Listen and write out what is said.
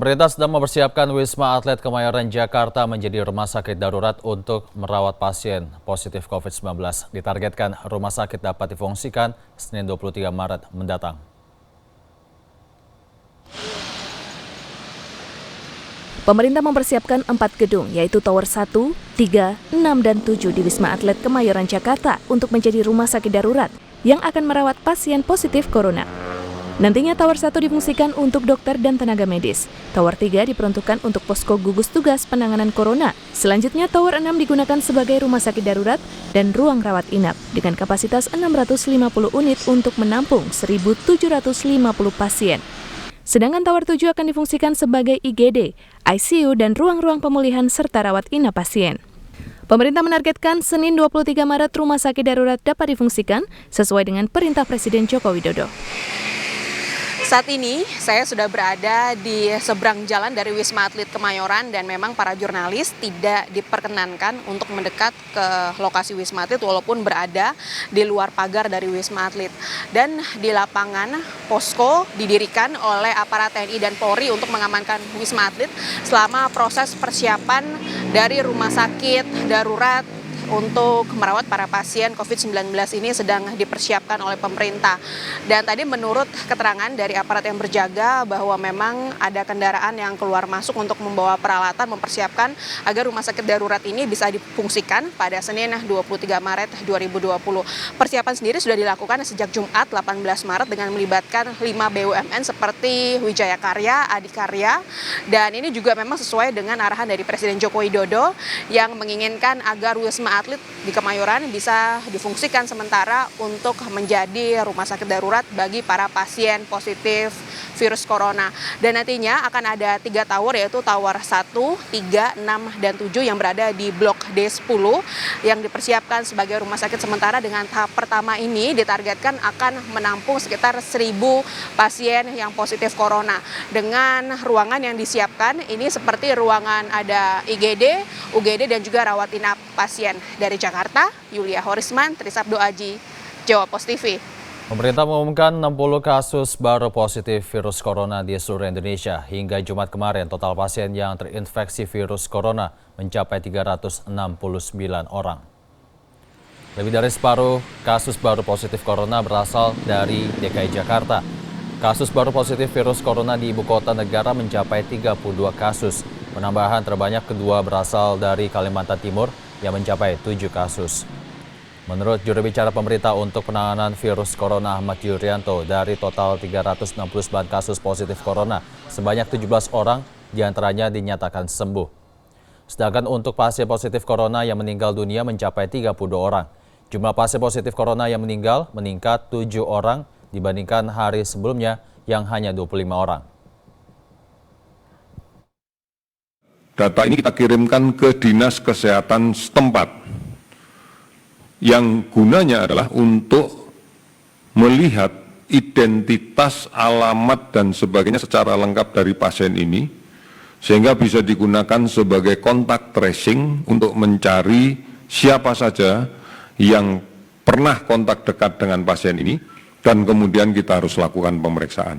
Pemerintah sedang mempersiapkan Wisma Atlet Kemayoran Jakarta menjadi rumah sakit darurat untuk merawat pasien positif COVID-19. Ditargetkan rumah sakit dapat difungsikan Senin 23 Maret mendatang. Pemerintah mempersiapkan 4 gedung, yaitu Tower 1, 3, 6, dan 7 di Wisma Atlet Kemayoran Jakarta untuk menjadi rumah sakit darurat yang akan merawat pasien positif corona. Nantinya Tower 1 difungsikan untuk dokter dan tenaga medis. Tower 3 diperuntukkan untuk posko gugus tugas penanganan corona. Selanjutnya Tower 6 digunakan sebagai rumah sakit darurat dan ruang rawat inap dengan kapasitas 650 unit untuk menampung 1.750 pasien. Sedangkan Tower 7 akan difungsikan sebagai IGD, ICU, dan ruang-ruang pemulihan serta rawat inap pasien. Pemerintah menargetkan Senin 23 Maret rumah sakit darurat dapat difungsikan sesuai dengan perintah Presiden Joko Widodo. Saat ini saya sudah berada di seberang jalan dari Wisma Atlet Kemayoran dan memang para jurnalis tidak diperkenankan untuk mendekat ke lokasi Wisma Atlet walaupun berada di luar pagar dari Wisma Atlet. Dan di lapangan posko didirikan oleh aparat TNI dan Polri untuk mengamankan Wisma Atlet selama proses persiapan dari rumah sakit darurat untuk merawat para pasien COVID-19 ini sedang dipersiapkan oleh pemerintah. Dan tadi menurut keterangan dari aparat yang berjaga bahwa memang ada kendaraan yang keluar masuk untuk membawa peralatan mempersiapkan agar rumah sakit darurat ini bisa difungsikan pada Senin 23 Maret 2020. Persiapan sendiri sudah dilakukan sejak Jumat 18 Maret dengan melibatkan 5 BUMN seperti Wijaya Karya, Adikarya, dan ini juga memang sesuai dengan arahan dari Presiden Joko Widodo yang menginginkan agar Wisma Atlet di Kemayoran bisa difungsikan sementara untuk menjadi rumah sakit darurat bagi para pasien positif virus corona. Dan nantinya akan ada 3 tower, yaitu Tower 1, 3, 6, dan 7 yang berada di Blok D10 yang dipersiapkan sebagai rumah sakit sementara. Dengan tahap pertama ini ditargetkan akan menampung sekitar 1.000 pasien yang positif corona. Dengan ruangan yang disiapkan ini seperti ruangan ada IGD, UGD, dan juga rawat inap pasien. Dari Jakarta, Yulia Horisman, Trisabdo Aji, Jawa Pos TV. Pemerintah mengumumkan 60 kasus baru positif virus corona di seluruh Indonesia. Hingga Jumat kemarin, total pasien yang terinfeksi virus corona mencapai 369 orang. Lebih dari separuh kasus baru positif corona berasal dari DKI Jakarta. Kasus baru positif virus corona di ibu kota negara mencapai 32 kasus. Penambahan terbanyak kedua berasal dari Kalimantan Timur yang mencapai 7 kasus. Menurut juru bicara pemerintah untuk penanganan virus corona Ahmad Yuryanto, dari total 369 kasus positif corona, sebanyak 17 orang diantaranya dinyatakan sembuh. Sedangkan untuk pasien positif corona yang meninggal dunia mencapai 32 orang. Jumlah pasien positif corona yang meninggal meningkat 7 orang dibandingkan hari sebelumnya yang hanya 25 orang. Data ini kita kirimkan ke Dinas Kesehatan setempat yang gunanya adalah untuk melihat identitas, alamat, dan sebagainya secara lengkap dari pasien ini sehingga bisa digunakan sebagai kontak tracing untuk mencari siapa saja yang pernah kontak dekat dengan pasien ini dan kemudian kita harus lakukan pemeriksaan.